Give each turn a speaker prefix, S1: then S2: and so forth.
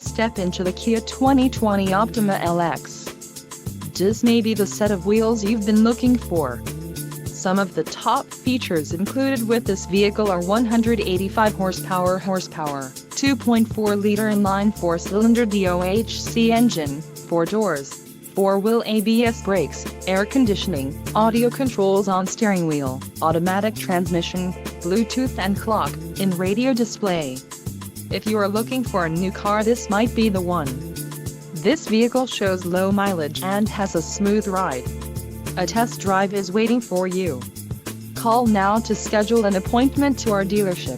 S1: Step into the Kia 2020 Optima LX. This may be the set of wheels you've been looking for. Some of the top features included with this vehicle are 185 horsepower, 2.4-liter inline 4-cylinder DOHC engine, 4 doors, 4-wheel ABS brakes, air conditioning, audio controls on steering wheel, automatic transmission, Bluetooth and clock-in radio display. If you are looking for a new car, this might be the one. This vehicle shows low mileage and has a smooth ride. A test drive is waiting for you. Call now to schedule an appointment to our dealership.